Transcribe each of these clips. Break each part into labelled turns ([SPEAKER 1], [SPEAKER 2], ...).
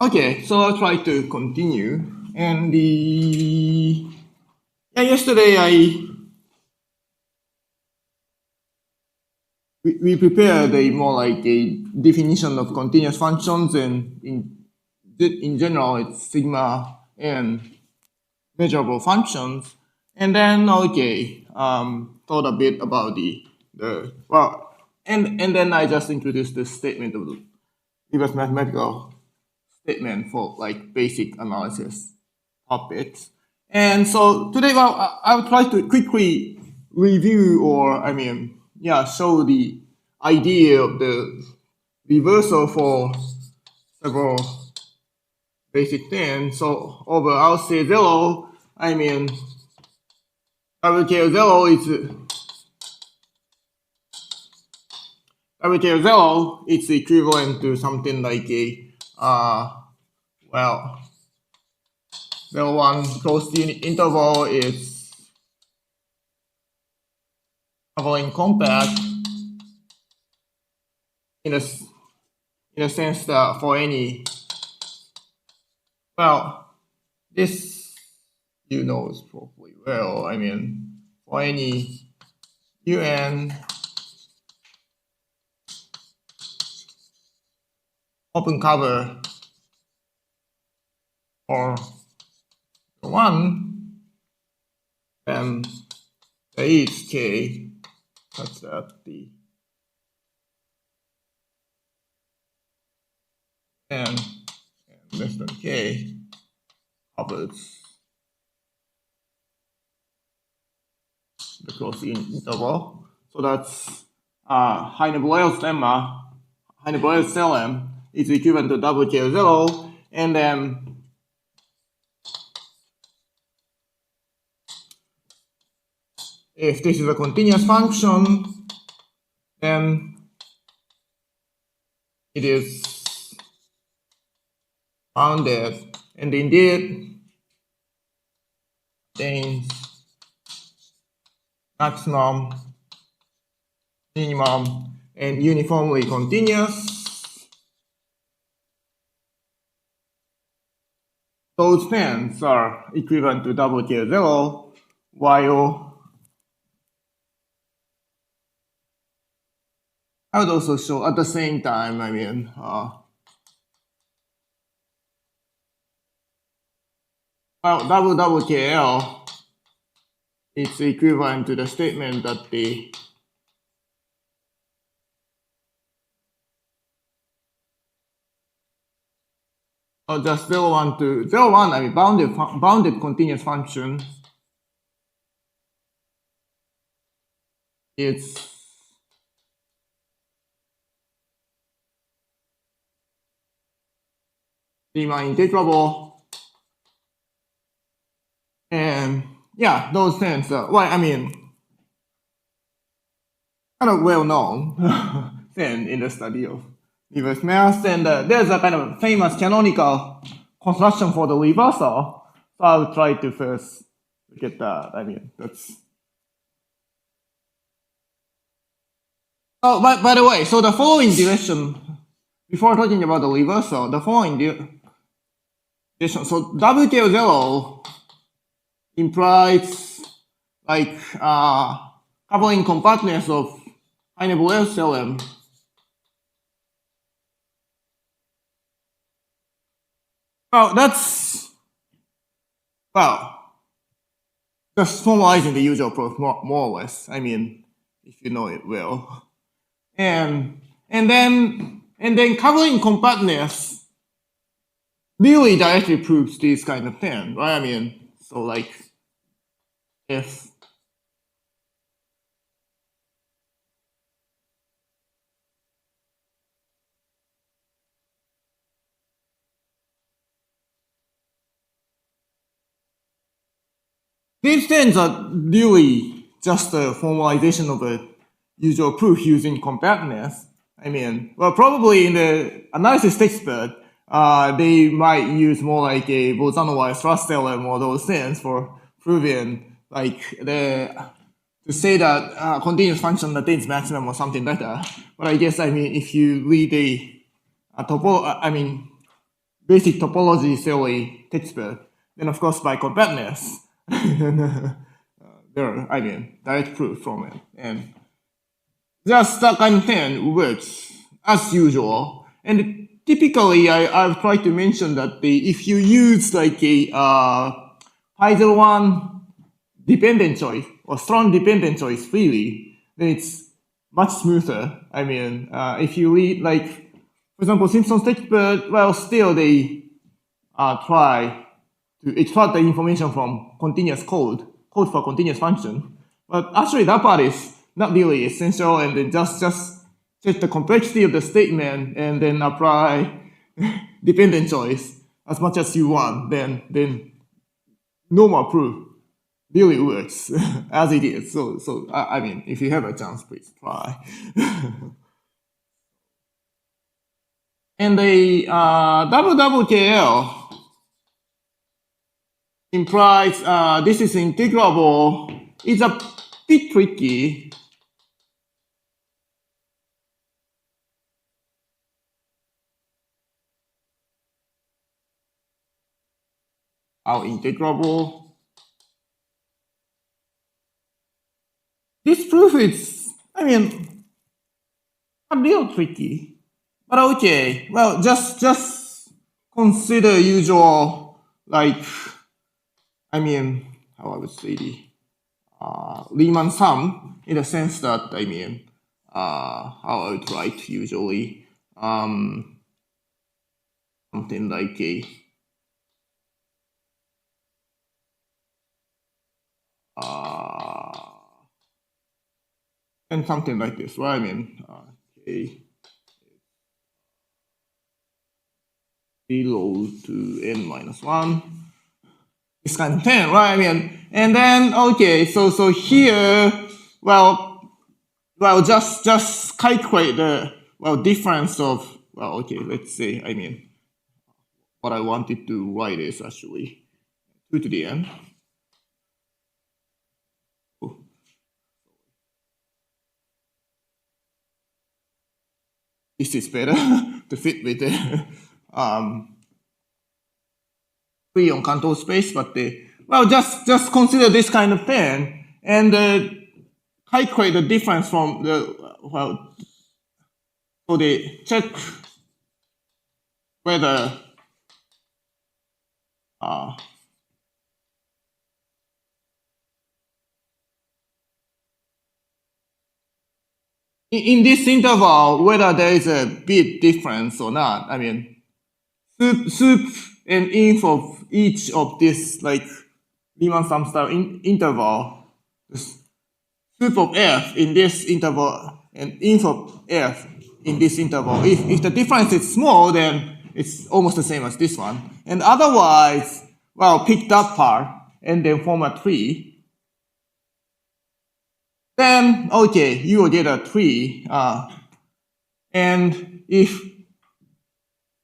[SPEAKER 1] Okay, so I'll try to continue. And yesterday we prepared a more like a definition of continuous functions, and in general it's sigma and measurable functions. And then thought a bit about and then I just introduced the statement of the reverse mathematical statement for like basic analysis topics. And so today, I'll try to quickly review show the idea of the reversal for several basic things. So over I'll say zero, WK zero it's equivalent to something like a 0, 1 closed unit interval is covering compact in a sense that for any, this you know is probably well, for any UN open cover or 1, then there is K such that the n less than K covers the closed interval. So that's Heine-Borel's lemma. Heine-Borel's theorem is equivalent to WK0, and then if this is a continuous function, then it is bounded, and indeed contains maximum, minimum, and uniformly continuous. Those things are equivalent to WK0, while I would also show at the same time, WKL is equivalent to the statement that the just 0, 1 to 0, 1, bounded continuous function. It's Riemann integrable. And yeah, those things, kind of well known then in the study of reverse math. And there's a kind of famous canonical construction for the reversal. So I'll try to first look at that. That's. Oh, by the way, so the following direction, before talking about the reversal, the following direction, so WK0 implies like covering compactness of Heine-Borel's theorem. That's just formalizing the usual proof more or less. If you know it well, and then covering compactness really directly proves this kind of thing, right? So like if these things are really just a formalization of a usual proof using compactness. Probably in the analysis textbook, they might use more like a Bolzano-Weierstrass theorem or those things for proving like to say that continuous function attains maximum or something like that. But I guess if you read the basic topology theory textbook, then of course by compactness, there are, I mean, direct proof from it. And just that kind of thing works as usual. And typically, I've tried to mention that if you use like a Python 1 dependent choice or strong dependent choice freely, then it's much smoother. I mean, if you read like, for example, Simpson's textbook, well, still they try to extract the information from continuous code for continuous function. But actually that part is not really essential, and then just check the complexity of the statement and then apply dependent choice as much as you want, then normal proof really works as it is. So I mean, if you have a chance, please try. And the WWKL implies this is integrable. It's a bit tricky. How integrable? This proof is, I mean, a little tricky. But okay, well, just consider usual, like, I mean, how I would say the Riemann sum, in the sense that, I mean, how I would write usually, something like a and something like this, right? I mean, okay. 0 to n minus 1, this kind of thing, right? I mean, and then, okay, so here, well, just calculate the, difference of, okay, let's say, I mean, what I wanted to write is actually 2 to the n. This is better to fit with the free on Cantor space, but just consider this kind of thing and calculate the difference from the so they check whether in this interval, whether there is a bit difference or not. I mean, sup and inf of each of this like Riemann sum style interval, sup of f in this interval and inf of f in this interval. If the difference is small, then it's almost the same as this one. And otherwise, pick that part and then form a tree. Then, okay, you will get a tree. And if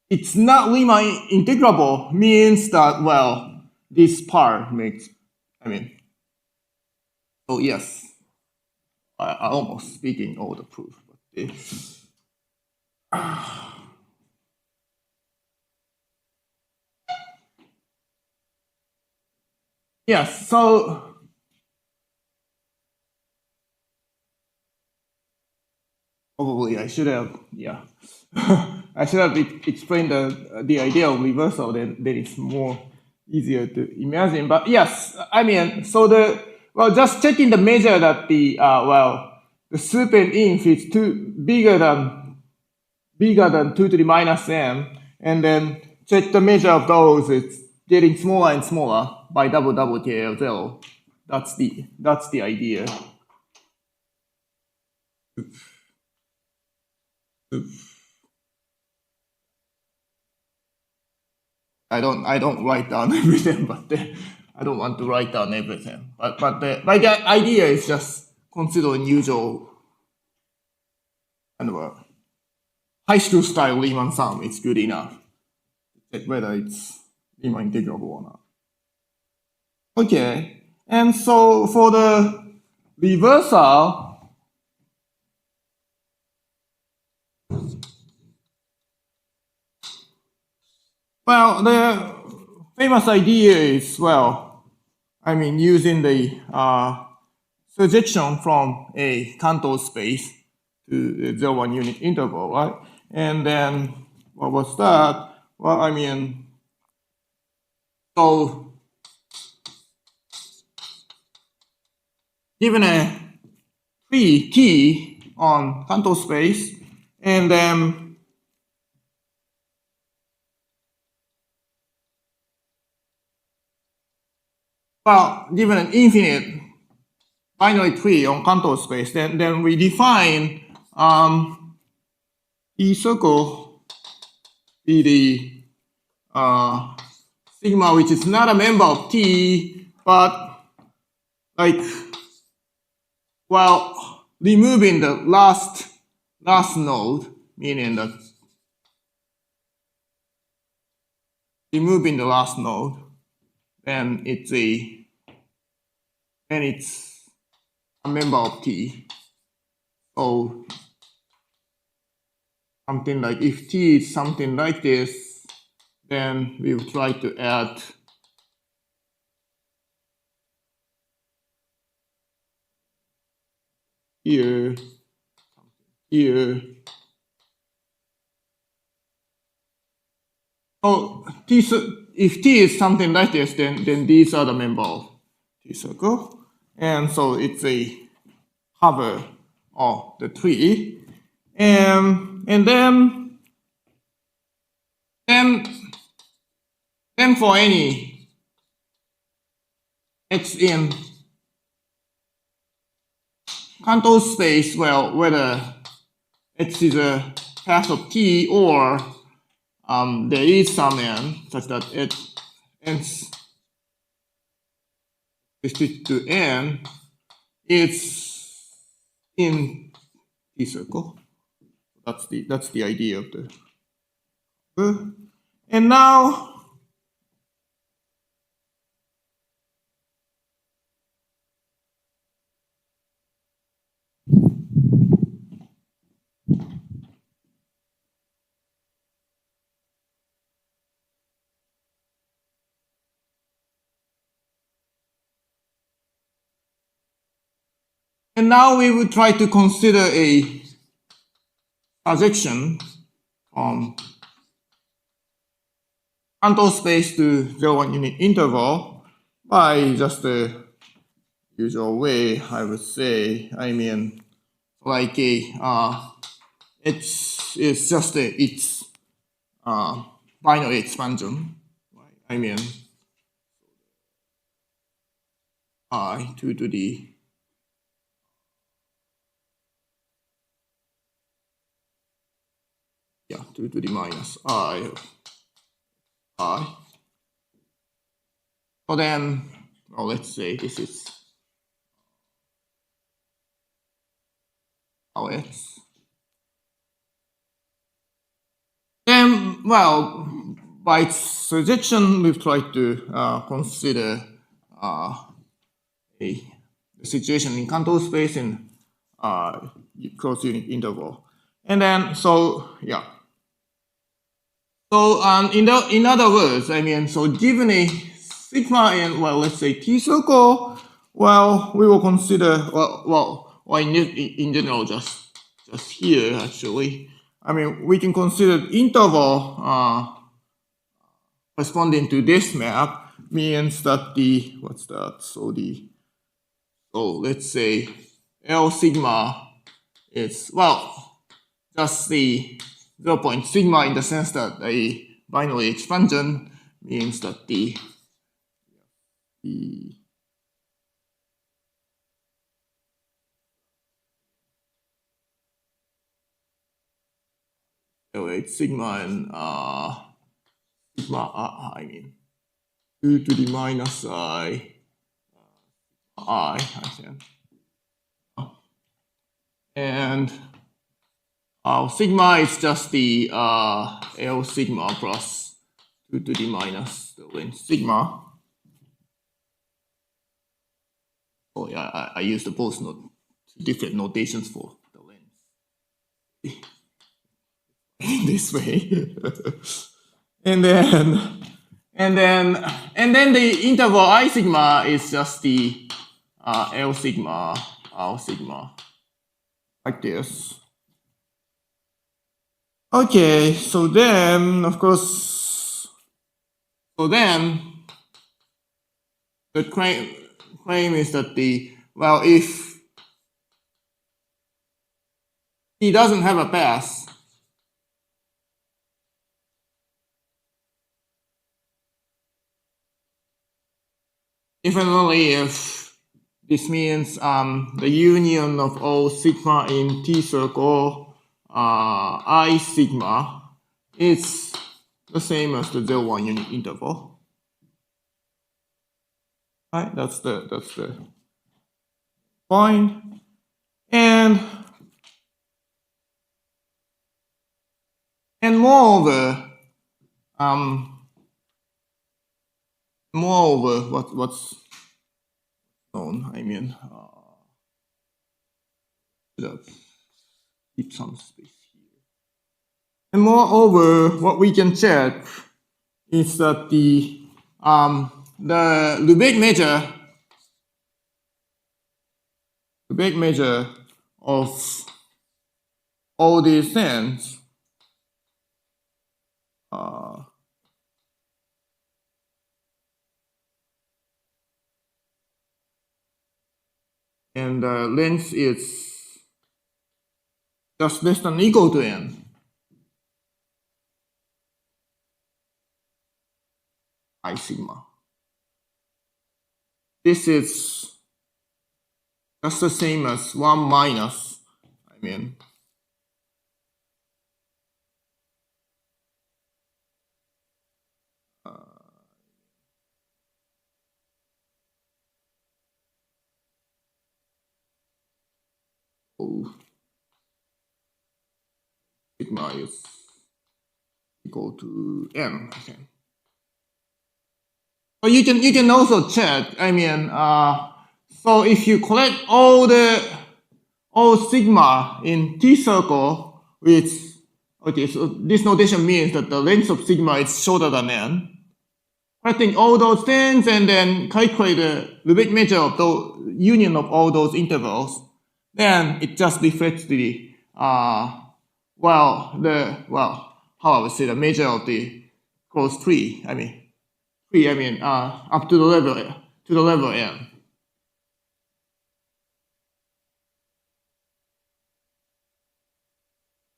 [SPEAKER 1] it's not Riemann integrable, means that, this part makes, I mean, so yes, I almost speaking all the proof. Yes, so probably I should have, I should have explained the idea of reversal, then it's more easier to imagine. But yes, I mean, so just checking the measure that the sup and inf is bigger than 2 to the minus n, and then check the measure of those, it's getting smaller and smaller by WWKL0. That's the idea. I don't write down everything, but I don't want to write down everything. But the idea is just consider unusual kind of a high school style Riemann sum. It's good enough. Check whether it's Riemann integrable or not. Okay, and so for the reversal, Well, the famous idea is, well, I mean, using the surjection from a Cantor space to the 0, 1 unit interval, right? And then what was that? Well, I mean, so given a free t on Cantor space, and then well, given an infinite binary tree on Cantor space, then we define T circle be the sigma, which is not a member of T, but like, well, removing the last node, meaning that removing the last node, then it's a member of T. So something like, if T is something like this, then we will try to add here, here. So if T is something like this, then these are the members of T circle. And so it's a cover of the tree. And then for any x in Cantor space, well, whether x is a path of T or there is some n such that it ends restricted to n, it's in T circle. That's the idea of the. And now we will try to consider a projection from Cantor space to 0, 1 unit interval by just the usual way, I would say. I mean, like a it's just its binary expansion. Right? I mean, I 2 to the yeah, 2 to the minus I. So then, well, let's say this is our x. Then, well, by its surjection, we've tried to consider the situation in Cantor space in closed unit interval. And then, so, yeah. So, in other words, I mean, so given a sigma and, well, let's say T circle, well, we will consider, well, in general, just here, actually. I mean, we can consider interval corresponding to this map means that the, what's that? So let's say L sigma is, well, just the 0 point sigma in the sense that a binary expansion means that the sigma and sigma I mean 2 to the minus I think. And sigma is just the L sigma plus 2 to the minus the length sigma. Oh yeah, I used both different notations for the length. In this way. And then the interval I sigma is just the L sigma, R sigma, like this. Okay, so then, of course, so then the claim is that if he doesn't have a path, if and only if this means the union of all sigma in T circle I sigma is the same as the 0-1 unit interval. Right, that's the point. And moreover, what's known, I mean, keep some space here. And moreover, what we can check is that the Lebesgue measure of all these things and the length is just less than or equal to n. I sigma. This is just the same as 1 minus, I mean, sigma is equal to n. Okay. So you can also check. I mean, so if you collect all sigma in T circle, which okay, so this notation means that the length of sigma is shorter than n. Collecting all those things and then calculate the Lebesgue measure of the union of all those intervals, then it just reflects the how I would say the measure of the closed tree. I mean up to the level n.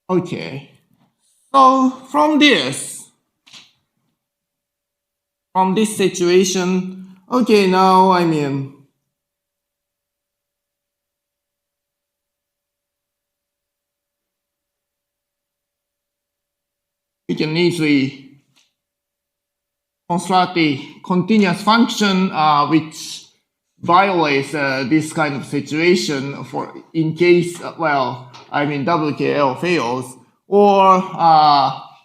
[SPEAKER 1] Okay, so from this situation, okay, now I mean we can easily construct a continuous function which violates this kind of situation for in case WKL fails, or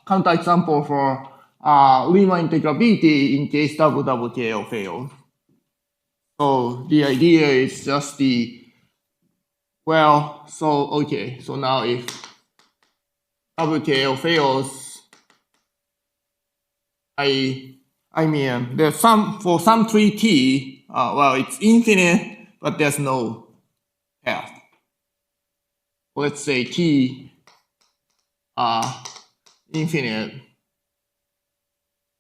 [SPEAKER 1] counterexample for Riemann integrability in case WKL fails. So the idea is just so now if WKL fails, I mean, there's for some tree T, it's infinite, but there's no path. Let's say T infinite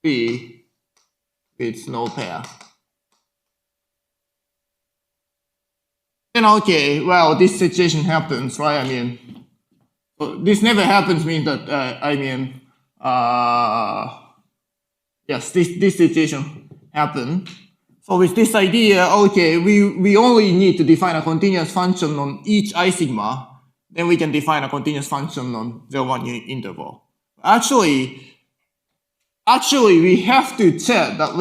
[SPEAKER 1] T with no path. Then okay, this situation happens, right? I mean, so this never happens means that yes, this situation happened. So with this idea, okay, we only need to define a continuous function on each I sigma, then we can define a continuous function on 0-1 unit interval. Actually, we have to check that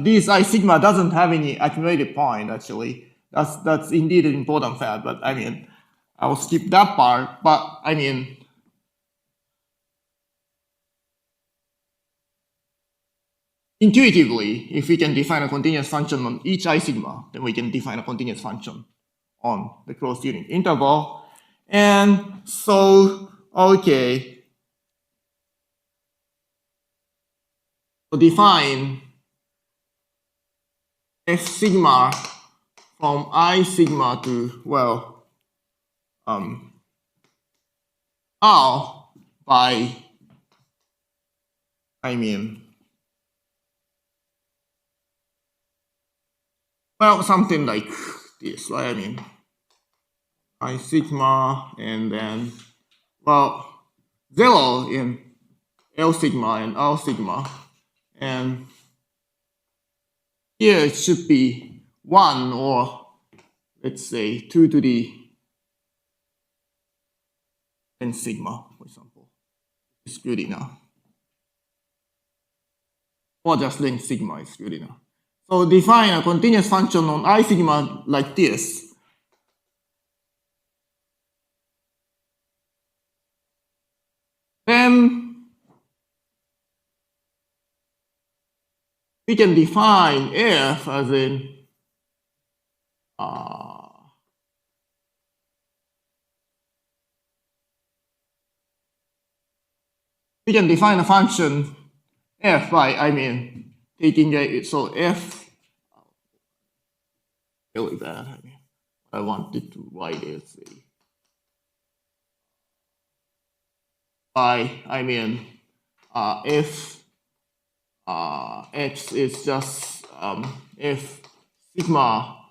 [SPEAKER 1] this I sigma doesn't have any accumulated point. Actually, that's indeed an important fact. But I mean, I will skip that part. But I mean, intuitively, if we can define a continuous function on each I sigma, then we can define a continuous function on the closed unit interval. And so, okay. define F sigma from I sigma to, well, R by, well, something like this, right? I sigma and then, well, 0 in L sigma and R sigma. And here it should be 1 or let's say 2 to the n sigma, for example. It's good enough. Or just length sigma is good enough. So define a continuous function on I sigma like this. Then we can define f as in we can define a function f by, taking it, so f, really bad, I wanted to write it by, if x is just f sigma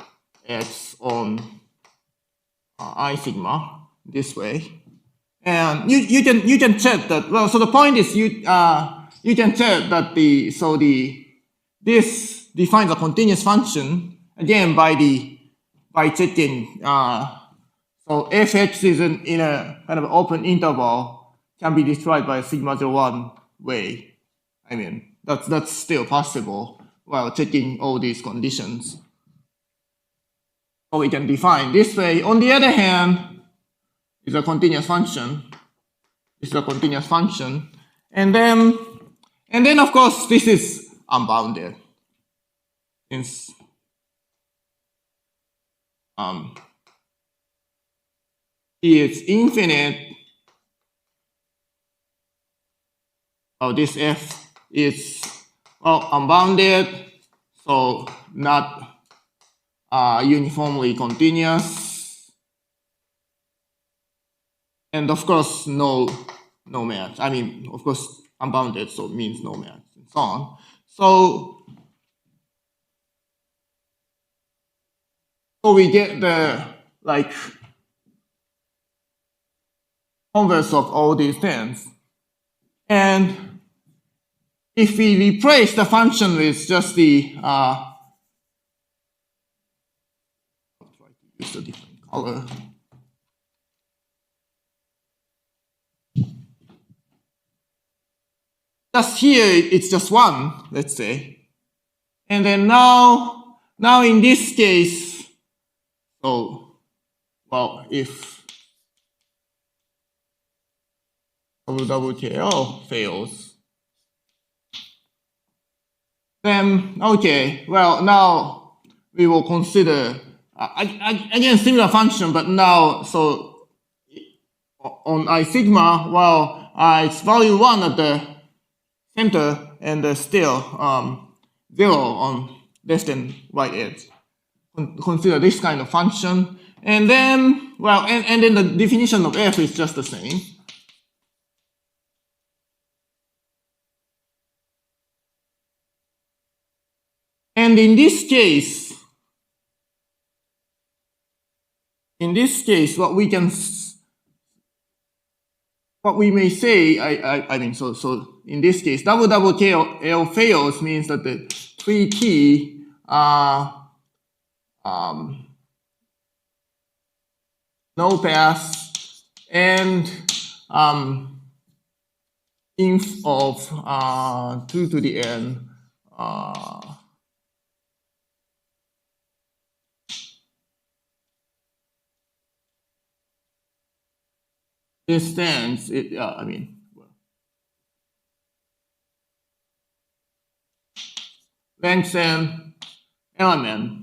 [SPEAKER 1] x on I sigma this way, and you can check that. Well, so the point is you can check that this defines a continuous function again by checking. So fx is in a kind of open interval can be described by a sigma 01 way. That's still possible while checking all these conditions. So we can define this way. On the other hand, it's a continuous function. It's a continuous function. And then of course this is unbounded. Since it's infinite, this f is, well, unbounded, so not uniformly continuous, and of course no match. Of course unbounded, so it means no match, and so on. So we get the converse of all these things, and if we replace the function with just the I'll try to use a different color. Just here, it's just 1, let's say. And then now in this case, so, well, if WKL fails, then, okay, well, now we will consider, again, similar function, but now, so on I sigma, well, it's value 1 at the center and still 0 on left and right edge. Consider this kind of function. And then, well, and then the definition of f is just the same. And in this case, what we may say, so in this case, KL fails means that the 3T no pass and inf of 2 to the n this stands it length and element,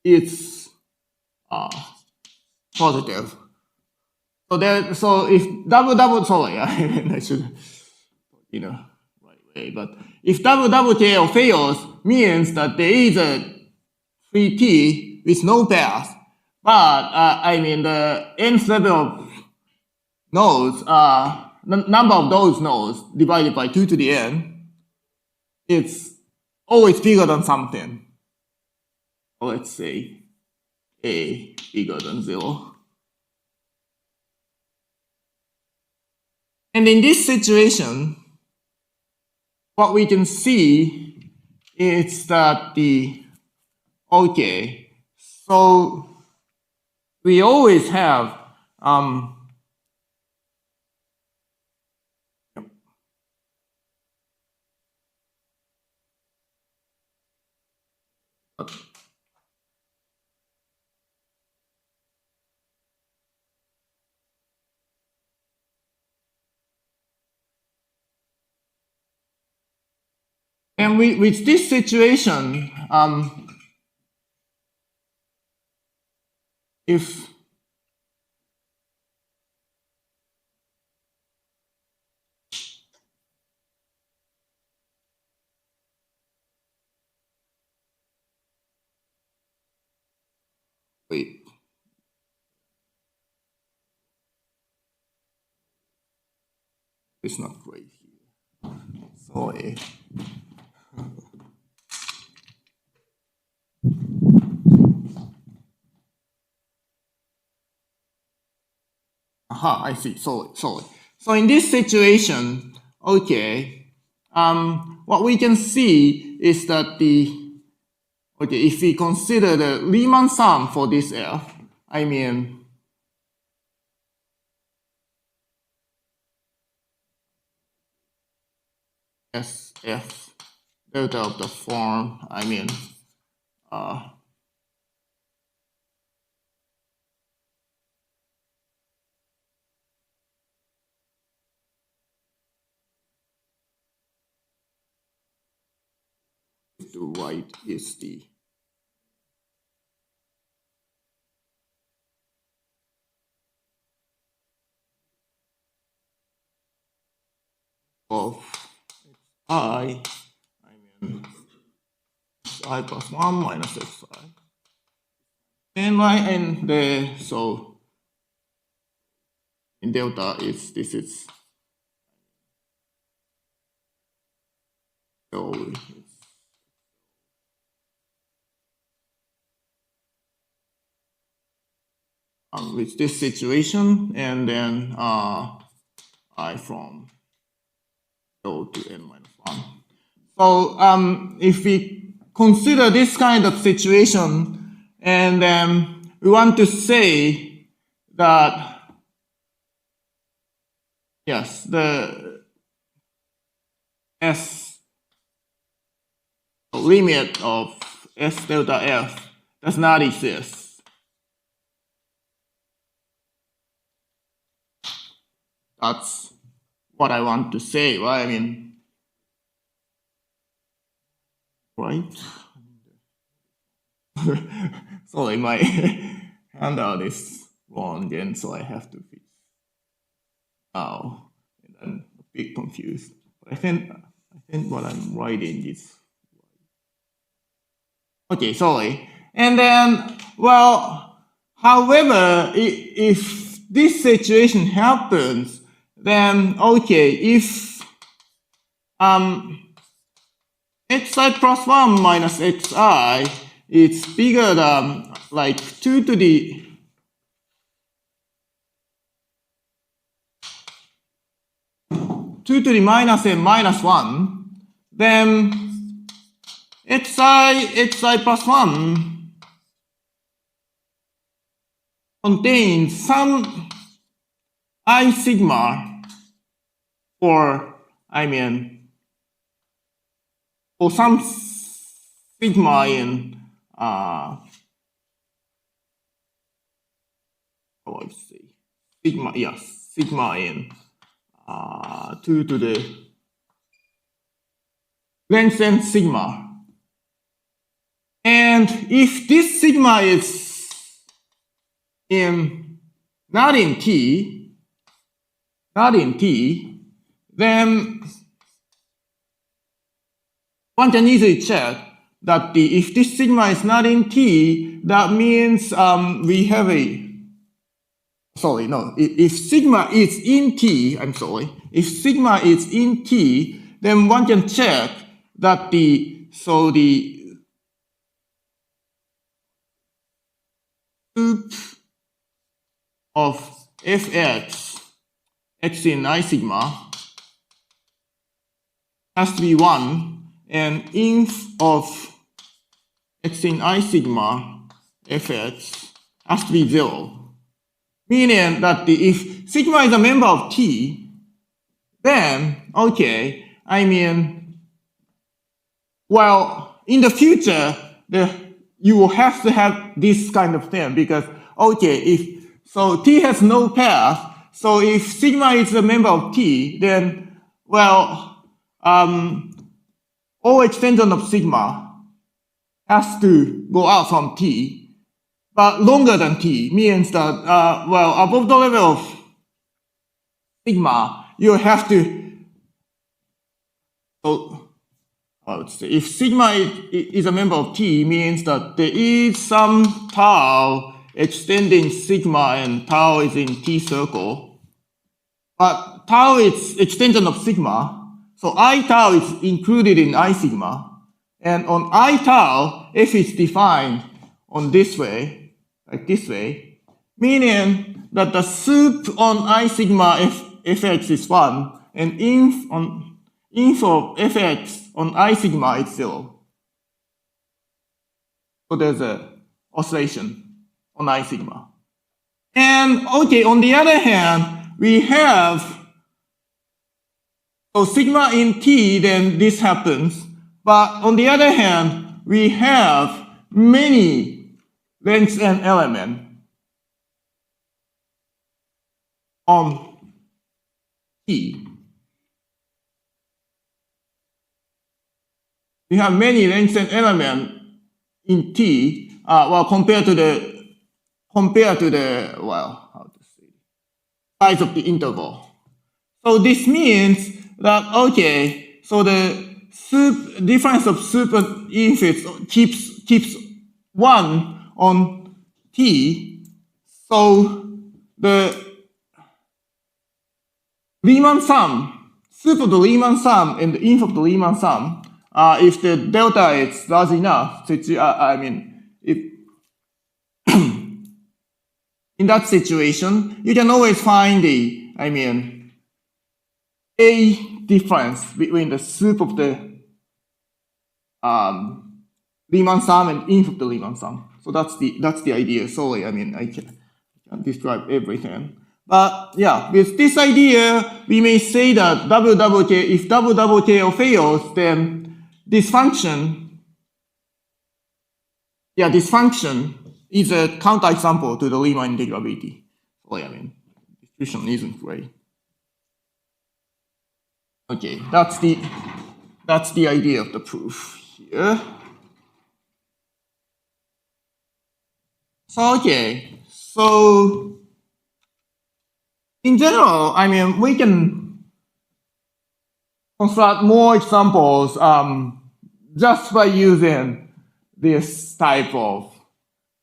[SPEAKER 1] it's positive. So if sorry, I should, But if WWTL fails, means that there is a 3T with no path. But I mean the nth level of nodes, the number of those nodes divided by 2 to the n, it's always bigger than something. Let's say a bigger than 0. And in this situation, what we can see is that okay, so we always have and with this situation, if wait, it's not right here. Sorry. Aha, I see. Sorry. So in this situation, okay, what we can see is that if we consider the Riemann sum for this F, I mean, SF delta of the form, I mean, the right is the of I mean I plus 1 minus xi. And so in delta this is so with this situation, and then I from 0 to n minus 1. So if we consider this kind of situation, and then we want to say that yes, the S limit of S delta F does not exist. That's what I want to say, right? I mean, right? Sorry, my handout is wrong, and so I have to fix now. And I'm a bit confused. But I think what I'm writing is okay. Sorry. And then, well, however, if this situation happens, then okay, if xi plus 1 minus xi is bigger than like 2 to the minus n minus 1, then xi plus 1 contains some I sigma, or I mean, for some sigma in how do I say sigma? Yes, sigma in 2 to the length n sigma. And if this sigma is not in T, then one can easily check that if this sigma is not in T, that means we have if sigma is in T, if sigma is in T, then one can check that the soup of fx, x in I sigma, has to be 1, and inf of x in I sigma fx has to be 0. Meaning that if sigma is a member of T, then, in the future, you will have to have this kind of thing because, T has no path, so if sigma is a member of T, then, all extension of sigma has to go out from T, but longer than T means that, above the level of sigma, you have to, if sigma is a member of T, means that there is some tau extending sigma and tau is in T circle. But tau is extension of sigma, so I tau is included in I sigma. And on I tau, f is defined on this way, like this way, meaning that the soup on I sigma fx is 1, and inf of fx on I sigma is 0. So there's a oscillation on I sigma. And on the other hand, we have, sigma in T, then this happens. But on the other hand, we have many length n element on T. We have many length n element in T, compared to the size of the interval. So this means that so the difference of soup and inf keeps 1 on T, so the Riemann sum, soup of the Riemann sum and the inf of the Riemann sum, if the delta is large enough, if in that situation, you can always find a difference between the soup of the Riemann sum and inf of the Riemann sum. So that's the idea. Sorry, I can't describe everything. But yeah, with this idea, we may say that if WWK fails, then this function is a counterexample to the Riemann integrability. Sorry, description isn't great. Okay, that's the idea of the proof here. So in general, we can construct more examples just by using this type of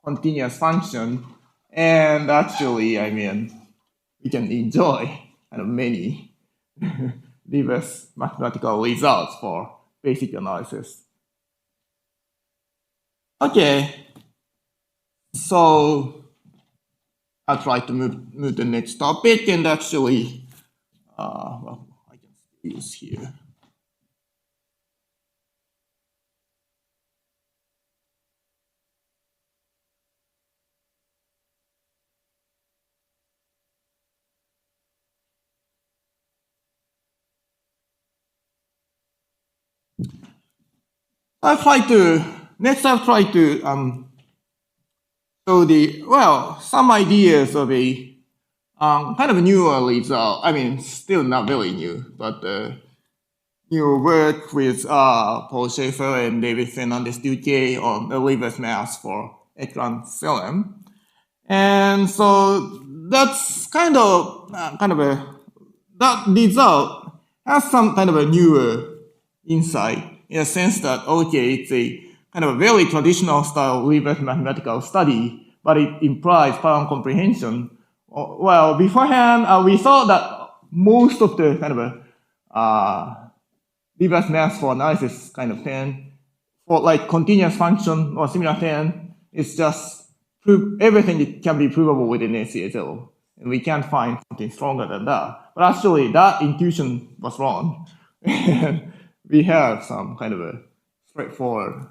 [SPEAKER 1] continuous function, and actually, we can enjoy many diverse mathematical results for basic analysis. So I'll try to move the next topic, and actually, I can use here. I'll try to show some ideas of a kind of newer result. Still not very new, but new work with Paul Schaefer and David Fernandez-Duque on the reverse mass for Ekran theorem. And so that's kind of that result has some kind of a newer insight. in a sense that, okay, it's a kind of a very traditional style reverse mathematical study, but it implies pattern comprehension. Well, beforehand, we thought that most of the kind of reverse math for analysis kind of thing, for like continuous function or similar thing, it's just everything that can be provable within ACSL. And we can't find something stronger than that. But actually, that intuition was wrong. And we have some kind of a straightforward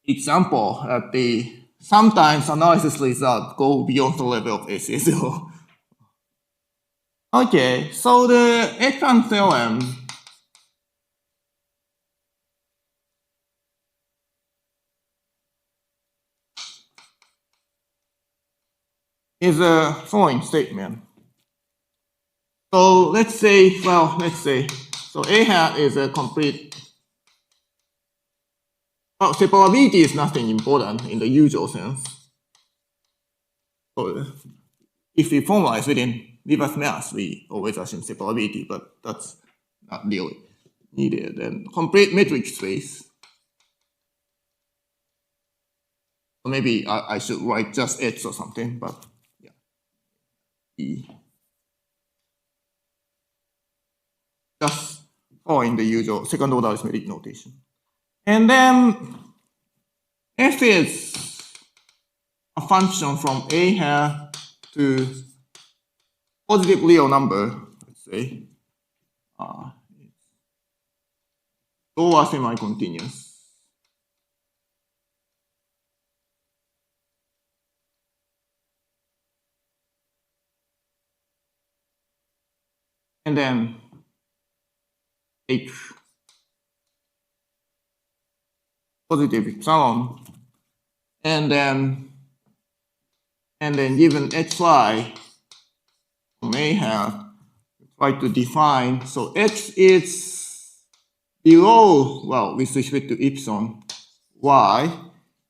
[SPEAKER 1] example that sometimes analysis results go beyond the level of ACSL. Okay, so the Ekman theorem is a following statement. So let's say, so A hat is a complete, well, separability is nothing important in the usual sense. So if we formalize within reverse math, we always assume separability, but that's not really needed. And complete metric space. So maybe I should write just H or something, but yeah. Just following the usual second order arithmetic notation. And then f is a function from A hat to positive real number, let's say, lower semi-continuous. And then H positive epsilon, and then given Hy from A hat, try to define, so H is below, well, with respect to epsilon, Y,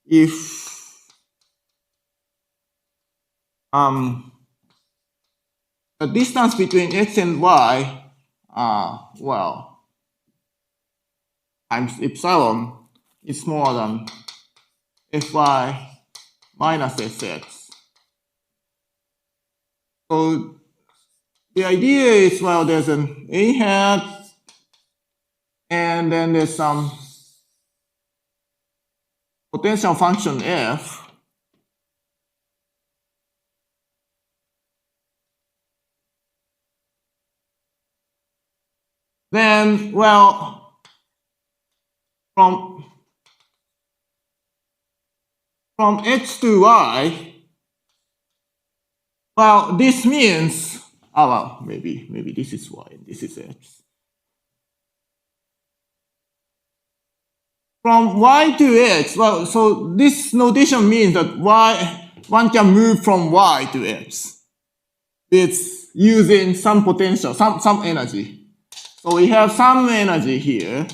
[SPEAKER 1] if the distance between X and Y, well, times epsilon is smaller than Fy minus Fx. So the idea is, well, there's an A hat, and then there's some potential function f. Then, well, from X to Y, well, this means, well, maybe this is Y and this is X. From Y to X, well, so this notation means that one can move from Y to X. It's using some potential, some energy. So we have some energy here,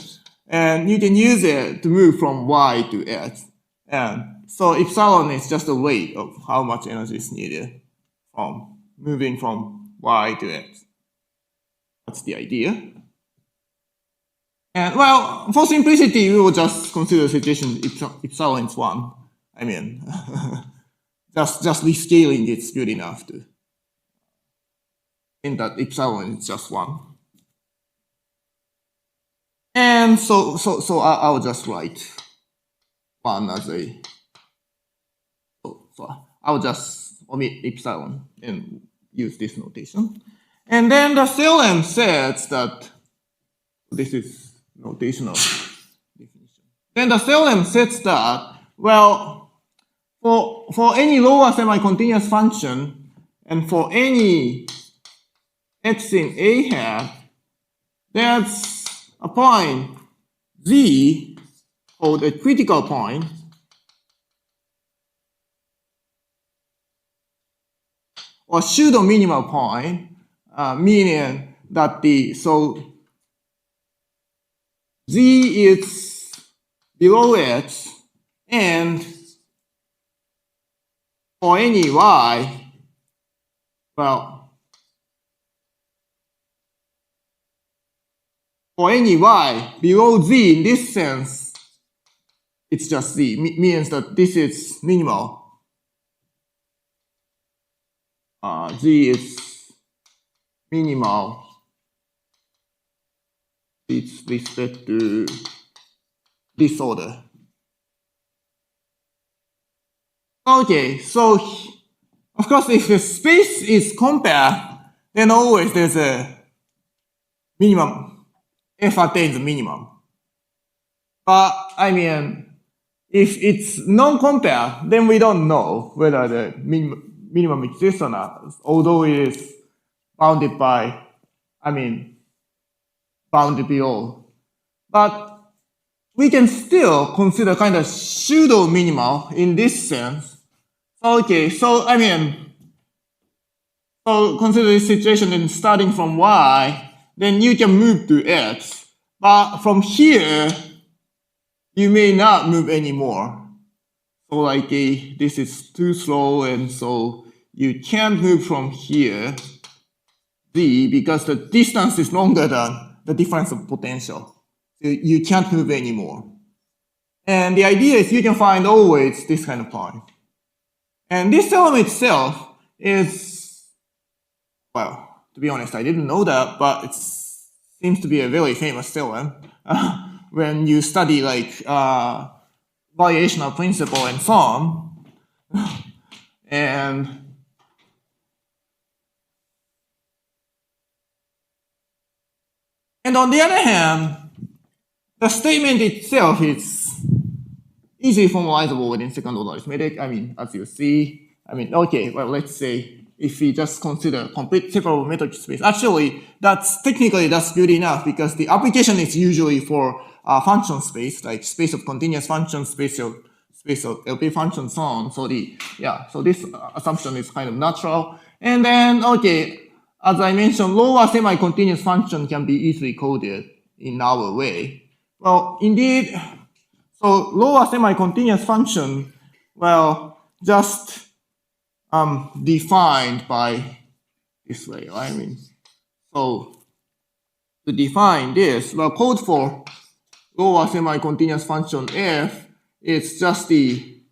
[SPEAKER 1] and you can use it to move from Y to X. And so epsilon is just the rate of how much energy is needed from moving from Y to X. That's the idea. And well, for simplicity, we will just consider the situation epsilon is 1. I mean, just rescaling it's good enough to think that epsilon is just 1. And so I'll just write 1 as a, so I'll just omit epsilon and use this notation. And then the theorem says that, this is notational definition. Then the theorem says that, well, for any lower semi-continuous function and for any x in A hat, there's a point Z called a critical point, or pseudo minimal point, meaning that Z is below X, and for any Y, well, for any y below z in this sense, it's just z, means that this is minimal. Z is minimal with respect to this order. Okay, so of course, if the space is compact, then always there's a minimum. F attains a minimum. But I mean, if it's non-compact, then we don't know whether the minimum exists or not, although it is bounded by, bounded below. But we can still consider kind of pseudo minimal in this sense. Okay, so so consider this situation in starting from y, then you can move to x. But from here, you may not move anymore. So like this is too slow, and so you can't move from here, z, because the distance is longer than the difference of potential. So you can't move anymore. And the idea is you can find always this kind of point. And this theorem itself is, well, to be honest, I didn't know that, but it seems to be a very famous theorem when you study like variational principle and so on. And on the other hand, the statement itself is easily formalizable within second order arithmetic. As you see, okay, well, let's say if we just consider complete separable metric space, actually, that's good enough because the application is usually for function space, like space of continuous functions, space of LP functions, so on. So so this assumption is kind of natural. And then, okay, as I mentioned, lower semi-continuous function can be easily coded in our way. Well, indeed, so lower semi-continuous function, well, just defined by this way. So to define this, well, code for lower semi-continuous function f is just you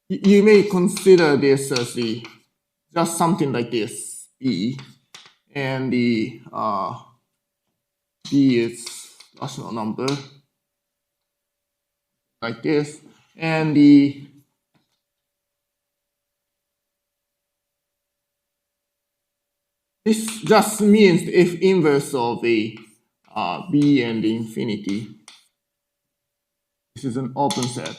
[SPEAKER 1] may consider this as just something like this, b, and the b is rational number like this, and this just means the F inverse of the b and infinity. This is an open set.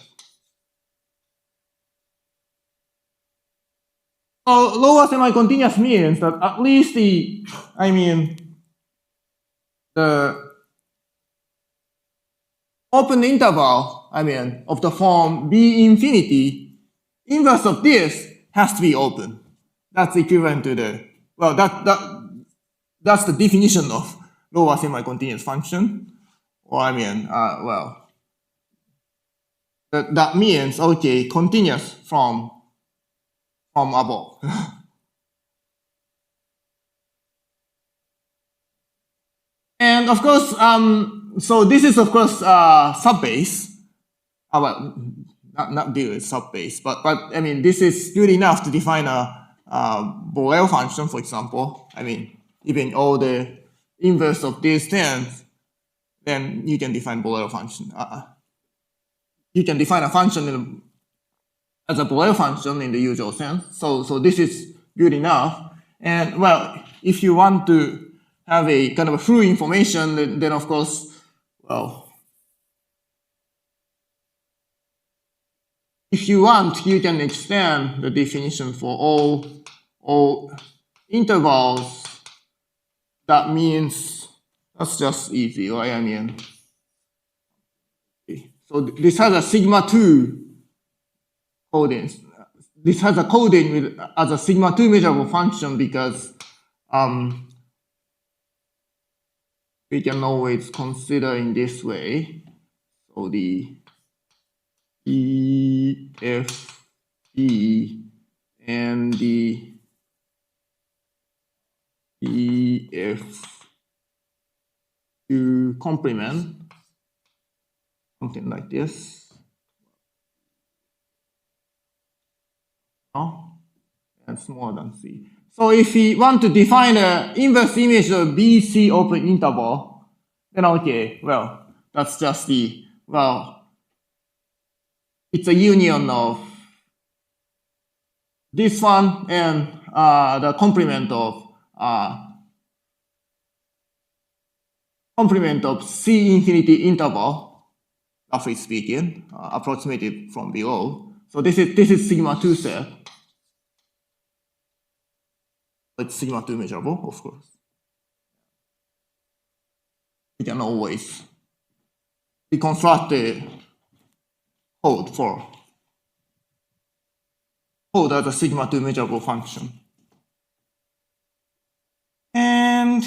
[SPEAKER 1] So lower semi-continuous means that at least the open interval, of the form b infinity, inverse of this has to be open. That's equivalent to the, well, that's the definition of lower semi-continuous function. Or well, that means, okay, continuous from above. And of course, so this is of course subbase. Well, not deal with subbase, but this is good enough to define a Borel function, for example. Even all the inverse of these things, then you can define Borel function. You can define a function as a Borel function in the usual sense. So this is good enough. And well, if you want to have a kind of a full information, then of course, well, if you want, you can extend the definition for all intervals. That means that's just easy, right? So this has a sigma 2 coding. This has a coding as a sigma 2 measurable function because we can always consider in this way. So the E, F, E, and the E, F, to complement something like this. And smaller than C. So if we want to define an inverse image of BC open interval, then okay, well, that's just the, well, it's a union of this one and the complement of C infinity interval, roughly speaking, approximated from below. So this is sigma 2 set. It's sigma 2 measurable, of course. We can always reconstruct the code as a sigma 2 measurable function. And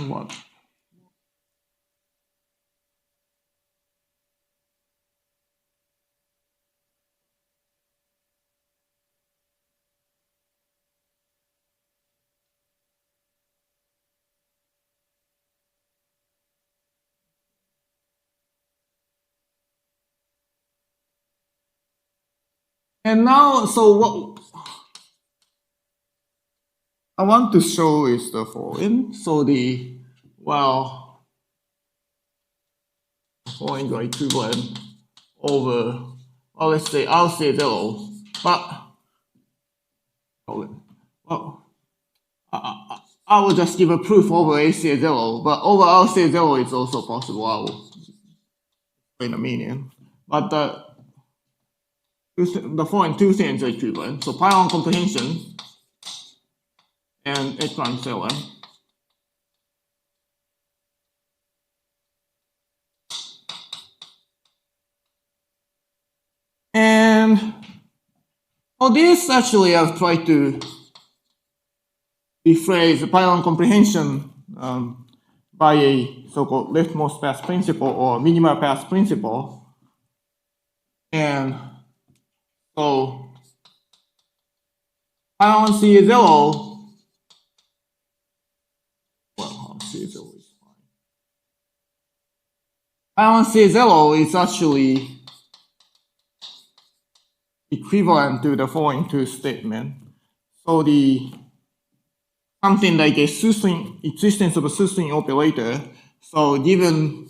[SPEAKER 1] what? And now, so what I want to show is the following. So the, well, following are equivalent over, well, let's say I'll say 0, but, well, I will just give a proof over ACA 0, but over RCA 0 is also possible. I will explain a meaning. But the following two things are equivalent. So pi 1 comprehension and H1 7. And for this, actually, I've tried to rephrase the pi 1 comprehension by a so-called leftmost path principle or minimal path principle. And so pi 1 C 0. Well, C 0 is fine. Pi 1 C 0 is actually equivalent to the following two statements. So the something like a existence of a substring operator. So given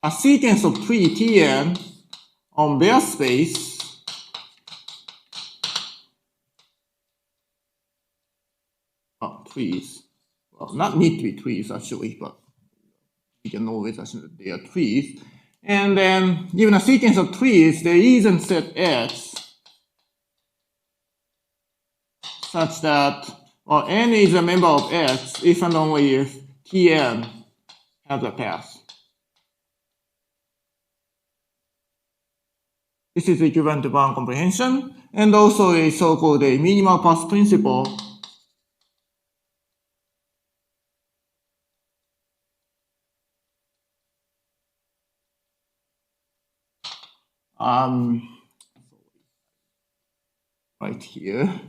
[SPEAKER 1] a sequence of tree Tn on bare space, trees, well, not need to be trees actually, but we can always assume that they are trees. And then given a sequence of trees, there is a set X such that, well, n is a member of X if and only if Tn has a path. This is equivalent to bound comprehension, and also a so-called a minimal path principle. Right here.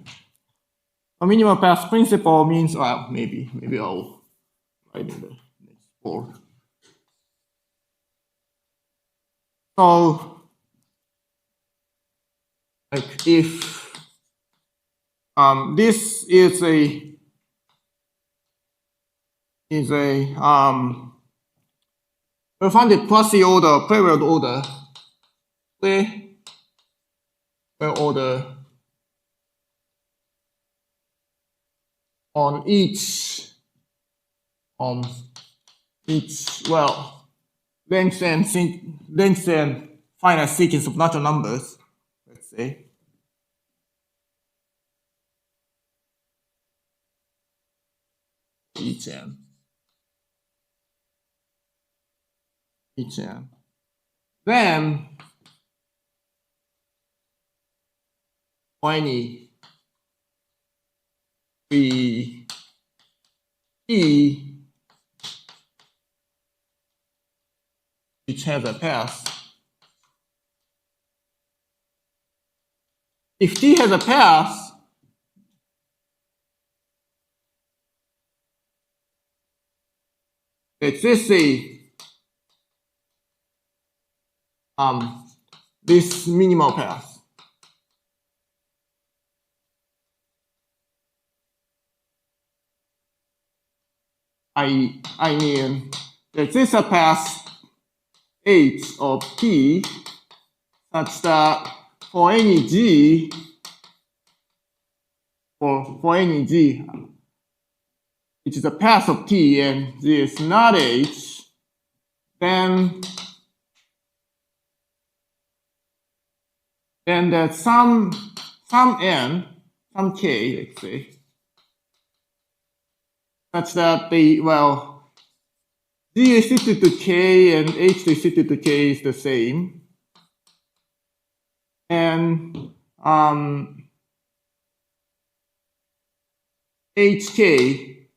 [SPEAKER 1] A minimal path principle means, well, maybe I'll write in the next board. So, like if this is a well-founded Poisson order, parallel order, well order on each well length and finite sequence of natural numbers, let's say. Each n. Then for any e which has a path. If T has a path, let's just say this minimal path. I mean, let's say a path H of T such that for any G, for any G, which is a path of T and G is not H, then there's some n, some k, let's say, such that G restricted to k and H restricted to k is the same. And HK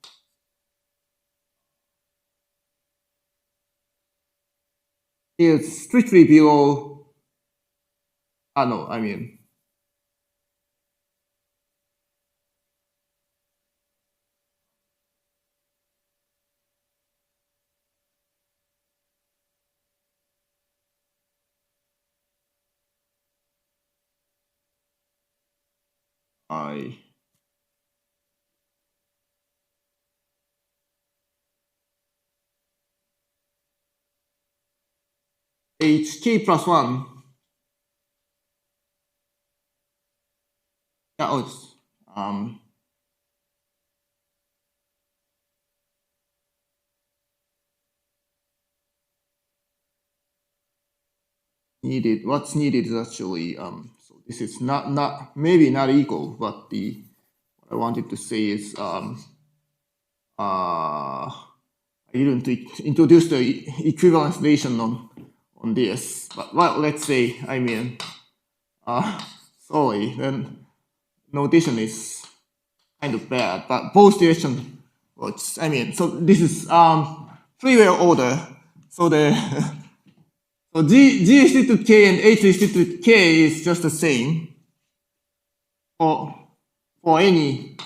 [SPEAKER 1] is strictly below, no, I mean, HK plus 1. Yeah, it's needed. What's needed is actually so this is not maybe not equal, but what I wanted to say is I didn't introduce the equivalence relation on this, but well, let's say, I mean, sorry, then notation is kind of bad, but both direction works. I mean, so this is three-way order. So so G restricted to K and H restricted to K is just the same for any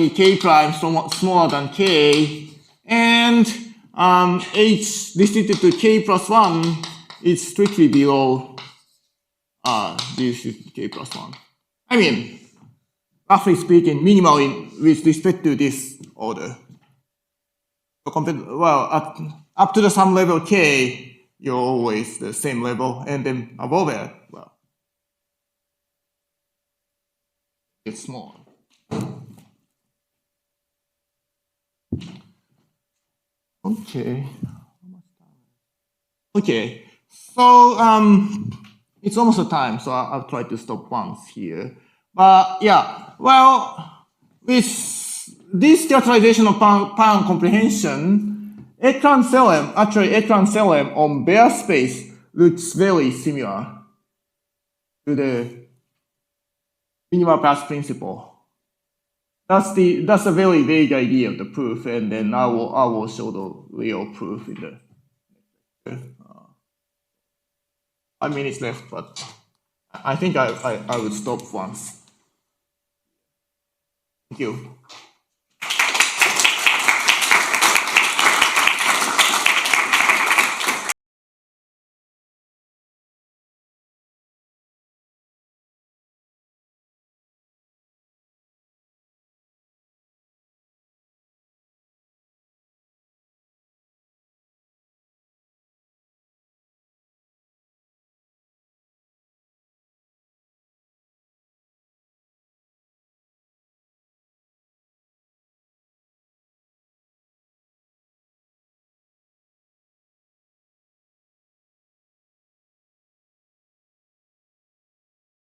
[SPEAKER 1] K prime smaller than K, and H restricted to K plus 1 is strictly below G restricted to K plus 1. I mean, roughly speaking, minimally with respect to this order. So up to the some level K, you're always the same level, and then above it, well, it's small. Okay. Okay. So it's almost a time, so I'll try to stop once here. But yeah, well, with this characterization of pound comprehension, Ekran's theorem on bare space looks very similar to the minimal path principle. That's a very vague idea of the proof, and then I will show the real proof in the 5 minutes left, but I think I would stop once. Thank you.